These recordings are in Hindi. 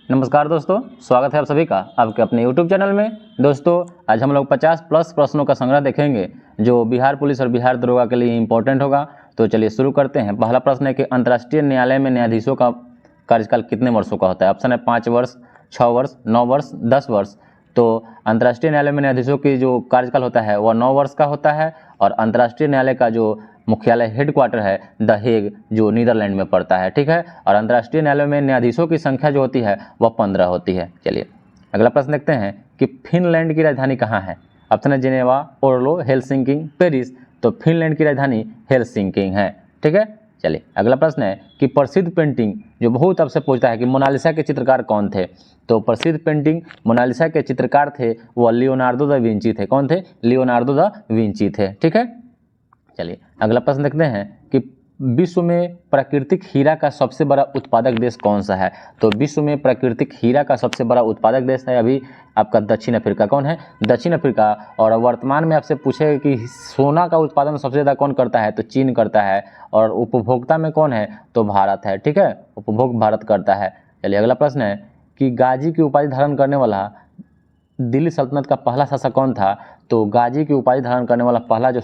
नमस्कार दोस्तों, स्वागत है आप सभी का आपके अपने YouTube चैनल में। दोस्तों आज हम लोग 50 प्लस प्रश्नों का संग्रह देखेंगे जो बिहार पुलिस और बिहार दरोगा के लिए इम्पोर्टेंट होगा। तो चलिए शुरू करते हैं। पहला प्रश्न है कि अंतर्राष्ट्रीय न्यायालय में न्यायाधीशों का कार्यकाल कितने वर्षों का होता है। ऑप्शन है 5 वर्ष, 6 वर्ष, 9 वर्ष, 10 वर्ष। तो अंतर्राष्ट्रीय न्यायालय में न्यायाधीशों की जो कार्यकाल होता है वह 9 वर्ष का होता है और अंतर्राष्ट्रीय न्यायालय का जो मुख्यालय हेडक्वार्टर है द हेग जो नीदरलैंड में पड़ता है, ठीक है। और अंतर्राष्ट्रीय न्यायालय में न्यायाधीशों की संख्या जो होती है वह 15 होती है। चलिए अगला प्रश्न देखते हैं कि फिनलैंड की राजधानी कहाँ है। ऑप्शन है जिनेवा, ओर्लो, हेलसिंकी, पेरिस। तो फिनलैंड की राजधानी हेलसिंकी है, ठीक है। चलिए अगला प्रश्न है कि प्रसिद्ध पेंटिंग जो बहुत आपसे पूछता है कि मोनालिसा के चित्रकार कौन थे। तो प्रसिद्ध पेंटिंग मोनालिसा के चित्रकार थे वह लियोनार्डो दा विंची थे। कौन थे? लियोनार्डो दा विंची थे, ठीक है। चलिए अगला प्रश्न देखते हैं कि विश्व में प्राकृतिक हीरा का सबसे बड़ा उत्पादक देश कौन सा है। तो विश्व में प्राकृतिक हीरा का सबसे बड़ा उत्पादक देश है अभी आपका दक्षिण अफ्रीका। कौन है? दक्षिण अफ्रीका। और वर्तमान में आपसे पूछेगा कि सोना का उत्पादन सबसे ज़्यादा कौन करता है। तो चीन करता है। और उपभोक्ता में कौन है? तो भारत है, ठीक है। उपभोग भारत करता है। चलिए अगला प्रश्न है कि गाजी की उपाधि धारण करने वाला दिल्ली सल्तनत का पहला शासक कौन था। तो गाजी की उपाधि धारण करने वाला पहला जो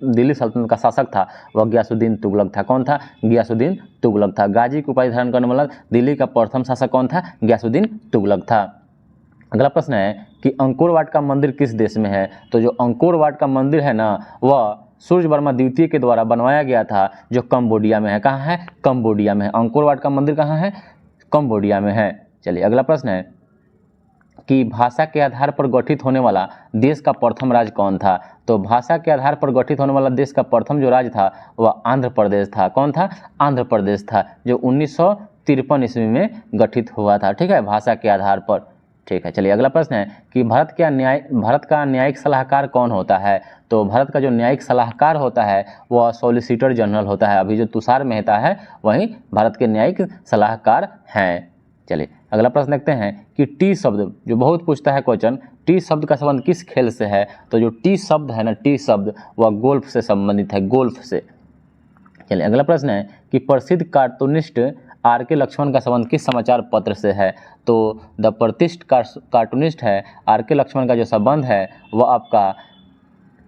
दिल्ली सल्तनत का शासक था वह गियासुद्दीन तुगलक था। कौन था? गियासुद्दीन तुगलक था। गाजी की उपाधि धारण करने वाला दिल्ली का प्रथम शासक कौन था? गियासुद्दीन तुगलक था। अगला प्रश्न है कि अंकोर वाट का मंदिर किस देश में है। तो जो अंकोर वाट का मंदिर है ना वह सूर्य वर्मा द्वितीय के द्वारा बनवाया गया था जो कंबोडिया में है। कहाँ है? कंबोडिया में। अंकोर वाट का मंदिर कहाँ है? कंबोडिया में है। चलिए अगला प्रश्न है कि भाषा के आधार पर गठित होने वाला देश का प्रथम राज्य कौन था। तो भाषा के आधार पर गठित होने वाला देश का प्रथम जो राज्य था वह आंध्र प्रदेश था। कौन था? आंध्र प्रदेश था जो 1953 ईस्वी में गठित हुआ था, ठीक है, भाषा के आधार पर, ठीक है। चलिए अगला प्रश्न है कि भारत का न्यायिक सलाहकार कौन होता है। तो भारत का जो न्यायिक सलाहकार होता है वह सॉलिसिटर जनरल होता है। अभी जो तुषार मेहता है वही भारत के न्यायिक सलाहकार हैं। चलिए अगला प्रश्न देखते हैं कि टी शब्द जो बहुत पूछता है क्वेश्चन, टी शब्द का संबंध किस खेल से है। तो जो टी शब्द है ना, टी शब्द वह गोल्फ से संबंधित है, गोल्फ से। चलिए अगला प्रश्न है कि प्रसिद्ध कार्टूनिस्ट आर.के. लक्ष्मण का संबंध किस समाचार पत्र से है। तो द प्रतिष्ठित कार्टूनिस्ट है आर.के. लक्ष्मण का जो संबंध है वह आपका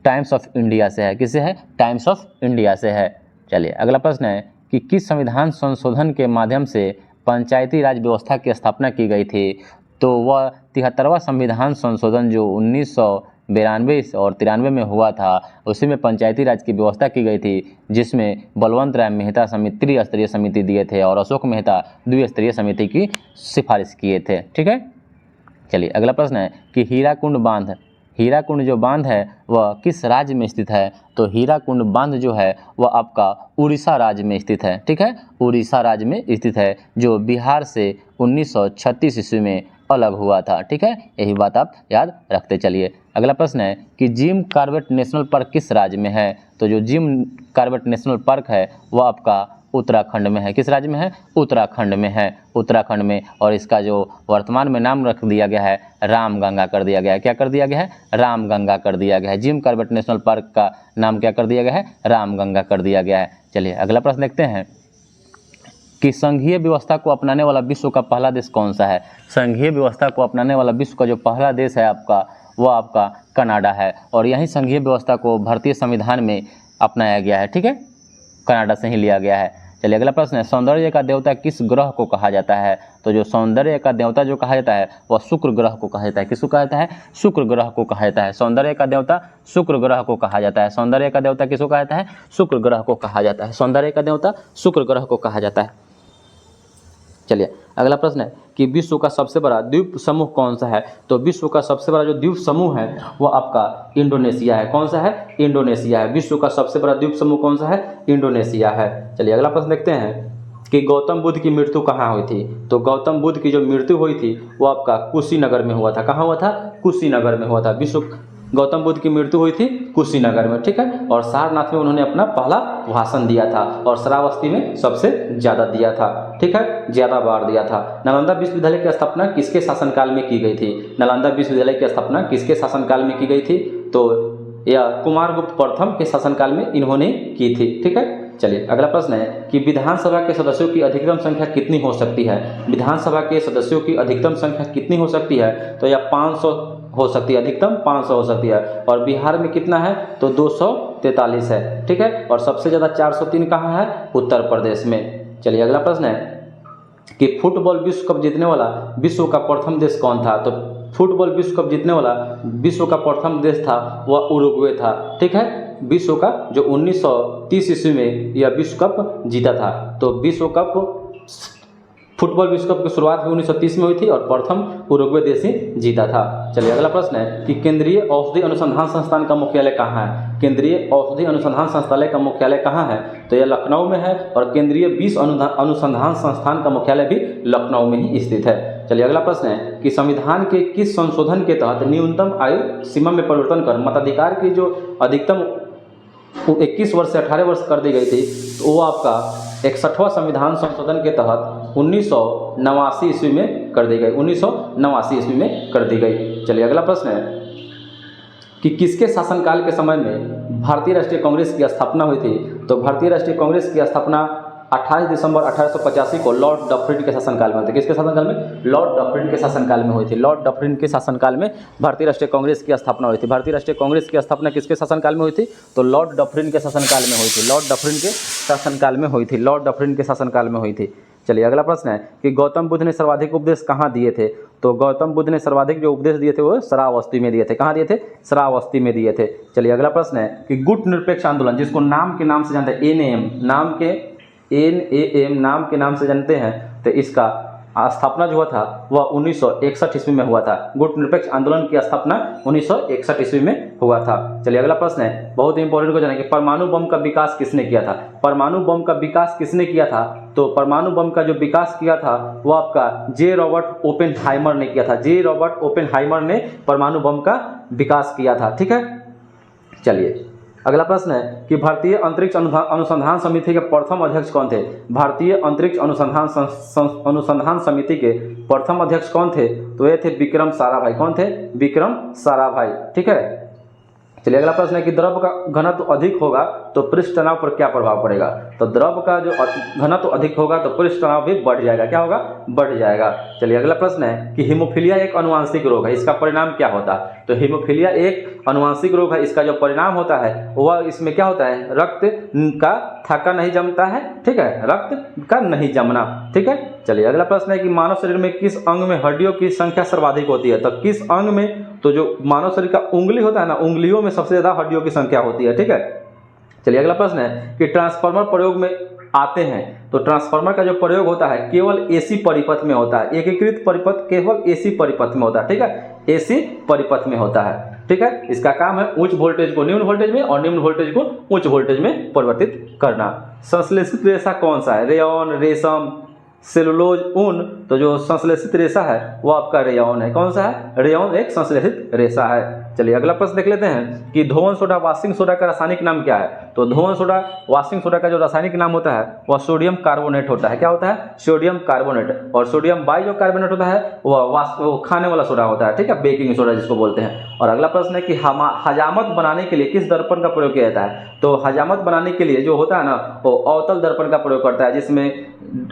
टाइम्स ऑफ इंडिया से है। किससे है? टाइम्स ऑफ इंडिया से है। चलिए अगला प्रश्न है कि किस संविधान संशोधन के माध्यम से पंचायती राज व्यवस्था की स्थापना की गई थी। तो वह 73वां संविधान संशोधन जो 1992 और 93 में हुआ था उसी में पंचायती राज की व्यवस्था की गई थी जिसमें बलवंत राय मेहता समिति त्रिस्तरीय समिति दिए थे और अशोक मेहता द्विस्तरीय समिति की सिफारिश किए थे, ठीक है। चलिए अगला प्रश्न है कि हीराकुंड जो बांध है वह किस राज्य में स्थित है। तो हीराकुंड बांध जो है वह आपका उड़ीसा राज्य में स्थित है, ठीक है, उड़ीसा राज्य में स्थित है जो बिहार से 1936 ईस्वी में अलग हुआ था, ठीक है। यही बात आप याद रखते चलिए। अगला प्रश्न है कि जिम कॉर्बेट नेशनल पार्क किस राज्य में है। तो जो जिम कॉर्बेट नेशनल पार्क है वह आपका उत्तराखंड में है। किस राज्य में है? उत्तराखंड में है, उत्तराखंड में। और इसका जो वर्तमान में नाम रख दिया गया है रामगंगा कर दिया गया है। क्या कर दिया गया है? रामगंगा कर दिया गया है। जिम कॉर्बेट नेशनल पार्क का नाम क्या कर दिया गया है? रामगंगा कर दिया गया है। चलिए अगला प्रश्न देखते हैं कि संघीय व्यवस्था को अपनाने वाला विश्व का पहला देश कौन सा है। संघीय व्यवस्था को अपनाने वाला विश्व का जो पहला देश है आपका वह आपका कनाडा है और यही संघीय व्यवस्था को भारतीय संविधान में अपनाया गया है, ठीक है, कनाडा से ही लिया गया है। चलिए अगला प्रश्न है सौंदर्य का देवता किस ग्रह को कहा जाता है। तो जो सौंदर्य का देवता जो कहा जाता है वह शुक्र ग्रह को कहा जाता है। किसको कहा जाता है? शुक्र ग्रह को कहा जाता है। सौंदर्य का देवता शुक्र ग्रह को कहा जाता है। सौंदर्य का देवता किसको कहा जाता है? शुक्र ग्रह को कहा जाता है। सौंदर्य का देवता शुक्र ग्रह को कहा जाता है। चलिए अगला प्रश्न है कि विश्व का सबसे बड़ा द्वीप समूह कौन सा है। तो विश्व का सबसे बड़ा जो द्वीप समूह है वो आपका इंडोनेशिया है। कौन सा है? इंडोनेशिया है। विश्व का सबसे बड़ा द्वीप समूह कौन सा है? इंडोनेशिया है। चलिए अगला प्रश्न देखते हैं कि गौतम बुद्ध की मृत्यु कहाँ हुई थी। तो गौतम बुद्ध की जो मृत्यु हुई थी वो आपका कुशीनगर में हुआ था। कहाँ हुआ था? कुशीनगर में हुआ था। गौतम बुद्ध की मृत्यु हुई थी कुशीनगर में, ठीक है। और सारनाथ में उन्होंने अपना पहला भाषण दिया था और श्रावस्ती में सबसे ज़्यादा दिया था, ठीक है, ज़्यादा बार दिया था। नालंदा विश्वविद्यालय की स्थापना किसके शासनकाल में की गई थी। नालंदा विश्वविद्यालय की स्थापना किसके शासनकाल में की गई थी। तो यह कुमारगुप्त प्रथम के शासनकाल में इन्होंने की थी, ठीक है। चलिए अगला प्रश्न है कि विधानसभा के सदस्यों की अधिकतम संख्या कितनी हो सकती है। विधानसभा के सदस्यों की अधिकतम संख्या कितनी हो सकती है, तो यह 500 हो सकती है, अधिकतम 500 हो सकती है। और बिहार में कितना है, तो 243 है, ठीक है। और सबसे ज़्यादा 403 कहाँ है, उत्तर प्रदेश में। चलिए अगला प्रश्न है कि फुटबॉल विश्व कप जीतने वाला विश्व का प्रथम देश कौन था। तो फुटबॉल विश्व कप जीतने वाला विश्व का प्रथम देश था वह उरुग्वे था, ठीक है। विश्व का जो 1930 ईस्वी में यह विश्व कप जीता था। तो विश्व कप फुटबॉल विश्व कप की शुरुआत भी 1930 में हुई थी और प्रथम उरुग्वे देश ही जीता था। चलिए अगला प्रश्न है कि केंद्रीय औषधि अनुसंधान संस्थान का मुख्यालय कहाँ है। केंद्रीय औषधि अनुसंधान संस्थान का मुख्यालय कहाँ है, तो यह लखनऊ में है। और केंद्रीय विष अनुसंधान संस्थान का मुख्यालय भी लखनऊ में ही स्थित है। चलिए अगला प्रश्न है कि संविधान के किस संशोधन के तहत न्यूनतम आयु सीमा में परिवर्तन कर मताधिकार की जो अधिकतम 21 वर्ष से 18 वर्ष कर दी गई थी, तो वो आपका 61वां संविधान संशोधन के तहत 1989 ईस्वी में कर दी गई, 1989 ईस्वी में कर दी गई। चलिए अगला प्रश्न है कि किसके शासनकाल के समय में भारतीय राष्ट्रीय कांग्रेस की स्थापना हुई थी। तो भारतीय राष्ट्रीय कांग्रेस की स्थापना 28 दिसंबर 1885 को लॉर्ड डफरिन के शासनकाल में हुई थी। किसके शासनकाल में, लॉर्ड डफरिन के शासनकाल में हुई थी। लॉर्ड डफरिन के शासनकाल में भारतीय राष्ट्रीय कांग्रेस की स्थापना हुई थी। भारतीय राष्ट्रीय कांग्रेस की स्थापना किसके शासनकाल में हुई थी, तो लॉर्ड डफरिन के शासनकाल में हुई थी। लॉर्ड डफरिन के शासनकाल में हुई थी। लॉर्ड डफरिन के शासनकाल में हुई थी। चलिए अगला प्रश्न है कि गौतम बुद्ध ने सर्वाधिक उपदेश कहाँ दिए थे। तो गौतम बुद्ध ने सर्वाधिक जो उपदेश दिए थे वो श्रावस्ती में दिए थे। कहाँ दिए थे, श्रावस्ती में दिए थे। चलिए अगला प्रश्न है कि गुट निरपेक्ष आंदोलन, जिसको नाम के नाम से जानते हैं, NAM नाम के नाम से जानते हैं, तो इसका स्थापना जो हुआ था वह 1961 ईस्वी में हुआ था। गुट निरपेक्ष आंदोलन की स्थापना 1961 ईस्वी में हुआ था। चलिए अगला प्रश्न है, बहुत इंपॉर्टेंट क्वेश्चन है कि परमाणु बम का विकास किसने किया था। परमाणु बम का विकास किसने किया था, तो परमाणु बम का जो विकास किया था वो आपका जे रॉबर्ट ओपेनहाइमर ने किया था। जे रॉबर्ट ओपेनहाइमर ने परमाणु बम का विकास किया था, ठीक है। चलिए अगला प्रश्न है कि भारतीय अंतरिक्ष अनुसंधान समिति के प्रथम अध्यक्ष कौन थे। भारतीय अंतरिक्ष अनुसंधान समिति के प्रथम अध्यक्ष कौन थे, तो ये थे विक्रम साराभाई। कौन थे, विक्रम साराभाई, ठीक है। चलिए अगला प्रश्न है कि द्रव का घनत्व अधिक होगा तो पृष्ठ तनाव पर क्या प्रभाव पड़ेगा। तो द्रव का जो घनत्व अधिक होगा तो पृष्ठ तनाव भी बढ़ जाएगा। क्या होगा, बढ़ जाएगा। चलिए अगला प्रश्न है कि हीमोफीलिया एक अनुवांशिक रोग है, इसका परिणाम क्या होता है। तो हीमोफीलिया एक अनुवांशिक रोग है, इसका जो परिणाम होता है वह इसमें क्या होता है, रक्त का थक्का नहीं जमता है, ठीक है, रक्त का नहीं जमना, ठीक है। चलिए अगला प्रश्न है कि मानव शरीर में किस अंग में हड्डियों की संख्या सर्वाधिक होती है। तो किस अंग में, तो जो मानव शरीर का उंगली होता है ना, उंगलियों में सबसे ज्यादा हड्डियों की संख्या होती है, ठीक है। चलिए अगला प्रश्न है कि ट्रांसफार्मर प्रयोग में आते हैं, तो ट्रांसफार्मर का जो प्रयोग होता है केवल AC परिपथ में होता है। एकीकृत परिपथ केवल AC परिपथ में होता है, ठीक है, AC परिपथ में होता है, ठीक है। इसका काम है उच्च वोल्टेज को निम्न वोल्टेज में और निम्न वोल्टेज को उच्च वोल्टेज में परिवर्तित करना। संश्लेषित रेशा कौन सा है, रेयॉन, रेशम, सेलुलोज, ऊन। तो जो संश्लेषित रेशा है वो आपका रेयॉन है। कौन सा है, रेयॉन एक संश्लेषित रेशा है। चलिए अगला प्रश्न देख लेते हैं कि धोवन सोडा वाशिंग सोडा का रासायनिक नाम क्या है। तो धोवन सोडा वाशिंग सोडा का जो रासायनिक नाम होता है वह सोडियम कार्बोनेट होता है। क्या होता है, सोडियम कार्बोनेट। और सोडियम बाइकार्बोनेट होता है वह खाने वाला सोडा होता है, ठीक है, बेकिंग सोडा जिसको बोलते हैं। और अगला प्रश्न है कि हजामत बनाने के लिए किस दर्पण का प्रयोग किया जाता है। तो हजामत बनाने के लिए जो होता है ना वो अवतल दर्पण का प्रयोग करता है, जिसमें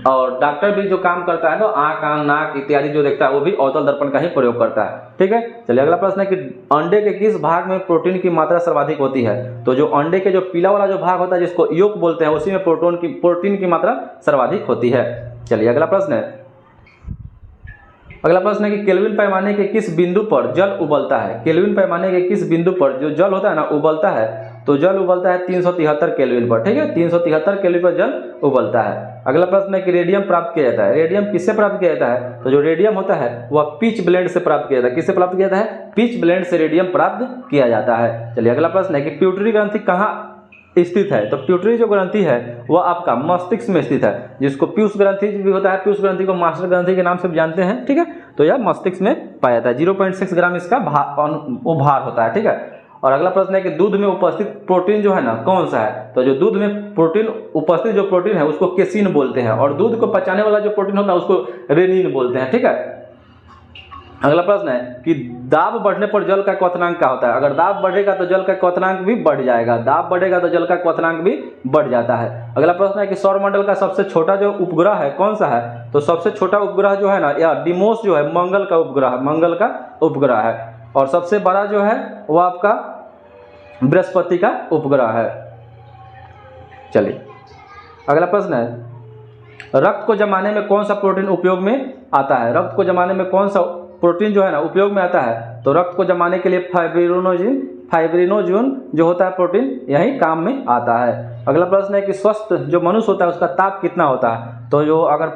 और डॉक्टर भी जो काम करता है तो आँख, कान, नाक इत्यादि जो देखता है वो भी अवतल दर्पण का ही प्रयोग करता है, ठीक है। चलिए अगला प्रश्न है कि अंडे के किस भाग में प्रोटीन की मात्रा सर्वाधिक होती है। तो जो अंडे के जो पीला वाला जो भाग होता है जिसको योक बोलते हैं उसी में प्रोटीन की मात्रा सर्वाधिक होती है। चलिए अगला प्रश्न है कि केल्विन पैमाने के किस बिंदु पर जल उबलता है। केल्विन पैमाने के किस बिंदु पर जो जल होता है ना उबलता है, तो जल उबलता है 373 केल्विन पर, ठीक है, 373 केल्विन पर जल उबलता है। अगला प्रश्न है कि रेडियम प्राप्त किया जाता है। रेडियम किससे प्राप्त किया जाता है, तो जो रेडियम होता है वह पिच ब्लेंड से प्राप्त किया जाता है। किससे प्राप्त किया जाता है, पिच ब्लेंड से रेडियम प्राप्त किया जाता है। चलिए अगला प्रश्न है कि प्यूटरी ग्रंथि कहाँ स्थित है। तो प्यूटरी जो ग्रंथि है वह आपका मस्तिष्क में स्थित है, जिसको पीयूष ग्रंथि भी होता है। पीयूष ग्रंथि को मास्टर ग्रंथि के नाम से भी जानते हैं, ठीक है। तो यह मस्तिष्क में पाया जाता है। 0.6 ग्राम इसका भार होता है, ठीक है। और अगला प्रश्न है कि दूध में उपस्थित प्रोटीन जो है ना कौन सा है। तो जो दूध में प्रोटीन उपस्थित जो प्रोटीन है उसको केसिन बोलते हैं, और दूध को पचाने वाला जो प्रोटीन होता है उसको रेनिन बोलते हैं, ठीक है। अगला प्रश्न है कि दाब बढ़ने पर जल का क्वथनांक क्या होता है। अगर दाब बढ़ेगा तो जल का क्वथनांक भी बढ़ जाएगा, दाब बढ़ेगा तो जल का क्वथनांक भी बढ़ जाता है। अगला प्रश्न है कि सौरमंडल का सबसे छोटा जो उपग्रह है कौन सा है। तो सबसे छोटा उपग्रह जो है ना, या डिमोस जो है मंगल का उपग्रह, मंगल का उपग्रह है। और सबसे बड़ा जो है वो आपका बृहस्पति का उपग्रह है। चलिए अगला प्रश्न है, रक्त को जमाने में कौन सा प्रोटीन उपयोग में आता है। रक्त को जमाने में कौन सा प्रोटीन जो है ना उपयोग में आता है। तो रक्त को जमाने के लिए फाइब्रिनोजन जो होता है प्रोटीन यही काम में आता है। अगला प्रश्न है कि स्वस्थ जो मनुष्य होता है उसका ताप कितना होता है। तो जो अगर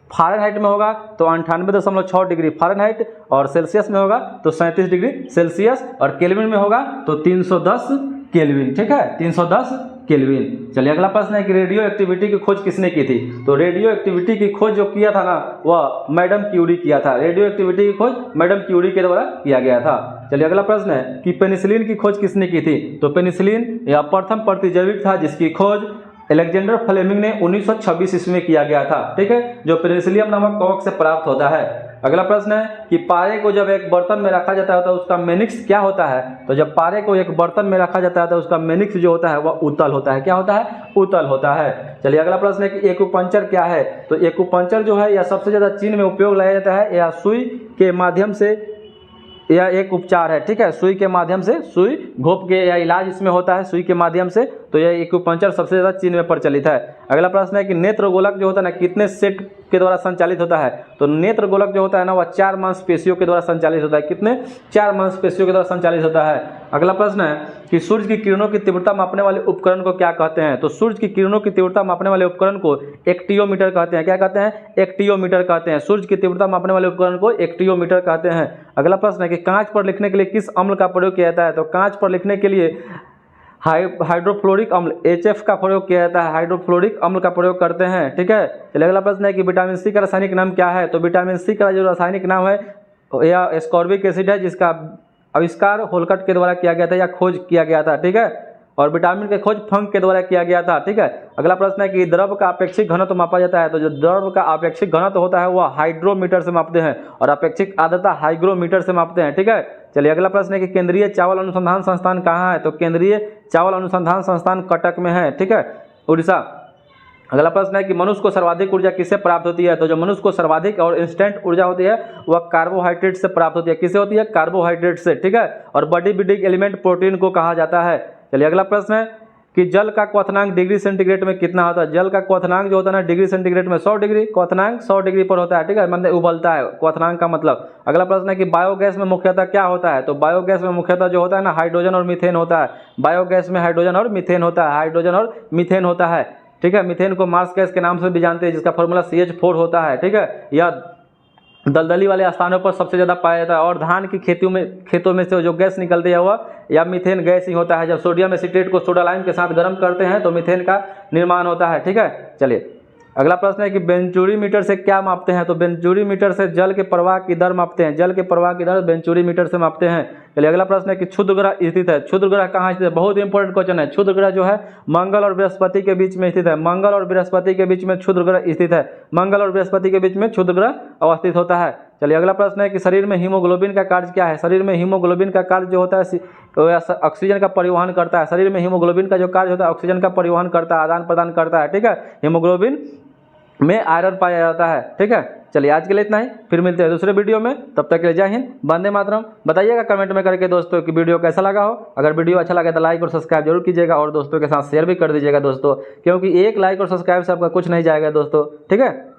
फ़ारेनहाइट में होगा तो 98.6 डिग्री फ़ारेनहाइट, और सेल्सियस में होगा तो 37 डिग्री सेल्सियस, और केल्विन में होगा तो 310 केल्विन। ठीक है, 310 केल्विन। चलिए अगला प्रश्न है कि रेडियो एक्टिविटी की खोज किसने की थी। तो रेडियो एक्टिविटी की खोज जो किया था ना वह मैडम क्यूरी किया था। रेडियो एक्टिविटी की खोज मैडम क्यूरी के द्वारा किया गया था। चलिए अगला प्रश्न है कि पेनिसिलिन की खोज किसने की थी। तो पेनिसिलिन यह प्रथम प्रतिजैविक था जिसकी खोज अलेक्जेंडर फ्लेमिंग ने 1926 ईस्वी में किया गया था। ठीक है, जो पेनिसिलियम नामक कवक से प्राप्त होता है। अगला प्रश्न है कि पारे को जब एक बर्तन में रखा जाता है तो उसका मेनिक्स क्या होता है। तो जब पारे को एक बर्तन में रखा जाता है तो उसका मेनिक्स जो होता है वह उत्तल होता है। क्या होता है, उत्तल होता है। चलिए अगला प्रश्न है कि एक्यूपंक्चर क्या है। तो एक्यूपंक्चर जो है यह सबसे ज़्यादा चीन में उपयोग लाया जाता है, या सुई के माध्यम से यह एक उपचार है। ठीक है, सुई के माध्यम से, सुई घोप के या इलाज इसमें होता है सुई के माध्यम से। तो यह एक्यूपंक्चर सबसे ज़्यादा चीन में प्रचलित है। अगला प्रश्न है कि नेत्र गोलक जो होता है ना कितने सेट के द्वारा संचालित होता है। तो नेत्र गोलक जो होता है ना वह 4 मांसपेशियों के द्वारा संचालित होता है। कितने, 4 मांसपेशियों के द्वारा संचालित होता है। अगला प्रश्न है कि सूर्य की किरणों की तीव्रता मापने वाले उपकरण को क्या कहते हैं। तो सूर्य की किरणों की तीव्रता मापने वाले उपकरण को एक्टियोमीटर कहते हैं। क्या कहते हैं, एक्टियोमीटर कहते हैं। सूर्य की तीव्रता मापने वाले उपकरण को एक्टियोमीटर कहते हैं। अगला प्रश्न है कि कांच पर लिखने के लिए किस अम्ल का प्रयोग किया जाता है। तो कांच पर लिखने के लिए हाइड्रोफ्लोरिक अम्ल HF का प्रयोग किया जाता है, हाइड्रोफ्लोरिक अम्ल का प्रयोग करते हैं। ठीक है, चलिए अगला प्रश्न है कि विटामिन सी का रासायनिक नाम क्या है। तो विटामिन सी का जो रासायनिक नाम है यह एस्कॉर्बिक एसिड है, जिसका आविष्कार होलकट के द्वारा किया गया था या खोज किया गया था। ठीक है, और विटामिन के खोज फंक के द्वारा किया गया था। ठीक है, अगला प्रश्न है कि द्रव का अपेक्षिक घनत्व मापा जाता है। तो जो द्रव का अपेक्षिक घनत्व होता है वह हाइड्रोमीटर से मापते हैं, और अपेक्षिक आर्द्रता हाइग्रोमीटर से मापते हैं। ठीक है, चलिए अगला प्रश्न है कि केंद्रीय चावल अनुसंधान संस्थान कहाँ है। तो केंद्रीय चावल अनुसंधान संस्थान कटक में है। ठीक है, उड़ीसा। अगला प्रश्न है कि मनुष्य को सर्वाधिक ऊर्जा किससे प्राप्त होती है। तो जो मनुष्य को सर्वाधिक और इंस्टेंट ऊर्जा होती है वह कार्बोहाइड्रेट से प्राप्त होती है। किससे होती है, कार्बोहाइड्रेट से। ठीक है, और बॉडी बिल्डिंग एलिमेंट प्रोटीन को कहा जाता है। चलिए अगला प्रश्न है कि जल का क्वथनांक डिग्री सेंटीग्रेड में कितना होता है। जल का क्वथनांक जो होता है ना डिग्री सेंटीग्रेड में 100 डिग्री, क्वथनांक 100 डिग्री पर होता है। ठीक है, मतलब उबलता है क्वथनांक का मतलब। अगला प्रश्न है कि बायोगैस में मुख्यतः क्या होता है। तो बायोगैस में मुख्यतः जो होता है ना हाइड्रोजन और मीथेन होता है। बायोगैस में हाइड्रोजन और मीथेन होता है, हाइड्रोजन और मीथेन होता है। ठीक है, मीथेन को मार्स गैस के नाम से भी जानते हैं, जिसका फॉर्मूला CH4 होता है। ठीक है, यह दलदली वाले स्थानों पर सबसे ज़्यादा पाया जाता है, और धान की खेतों में से जो गैस निकलती है वह या मीथेन गैस ही होता है। जब सोडियम एसिटेट को सोडा लाइम के साथ गर्म करते हैं तो मीथेन का निर्माण होता है। ठीक है, चलिए अगला प्रश्न है कि बेंचुरीमीटर से क्या मापते हैं। तो बेंचुरीमीटर से जल के प्रवाह की दर मापते हैं। जल के प्रवाह की दर बेंचुरीमीटर से मापते हैं। चलिए अगला प्रश्न है कि क्षुद्र ग्रह स्थित है। क्षुद्र ग्रह कहाँ स्थित है, बहुत इंपॉर्टेंट क्वेश्चन है। क्षुद्र ग्रह जो है मंगल और बृहस्पति के बीच में स्थित है। मंगल और बृहस्पति के बीच में क्षुद्र ग्रह स्थित है। मंगल और बृहस्पति के बीच में क्षुद्र ग्रह अवस्थित होता है। चलिए अगला प्रश्न है कि शरीर में हीमोग्लोबिन का कार्य क्या है। शरीर में हीमोग्लोबिन का कार्य जो होता है ऑक्सीजन का परिवहन करता है। शरीर में हीमोग्लोबिन का जो कार्य होता है ऑक्सीजन का परिवहन करता है, आदान प्रदान करता है। ठीक है, हीमोग्लोबिन में आयरन पाया जाता है। ठीक है, चलिए आज के लिए इतना ही, फिर मिलते हैं दूसरे वीडियो में। तब तक के लिए जय हिंद, वंदे मातरम। बताइएगा कमेंट में करके दोस्तों कि वीडियो कैसा लगा हो। अगर वीडियो अच्छा लगे तो लाइक और सब्सक्राइब जरूर कीजिएगा, और दोस्तों के साथ शेयर भी कर दीजिएगा दोस्तों, क्योंकि एक लाइक और सब्सक्राइब से आपका कुछ नहीं जाएगा दोस्तों। ठीक है।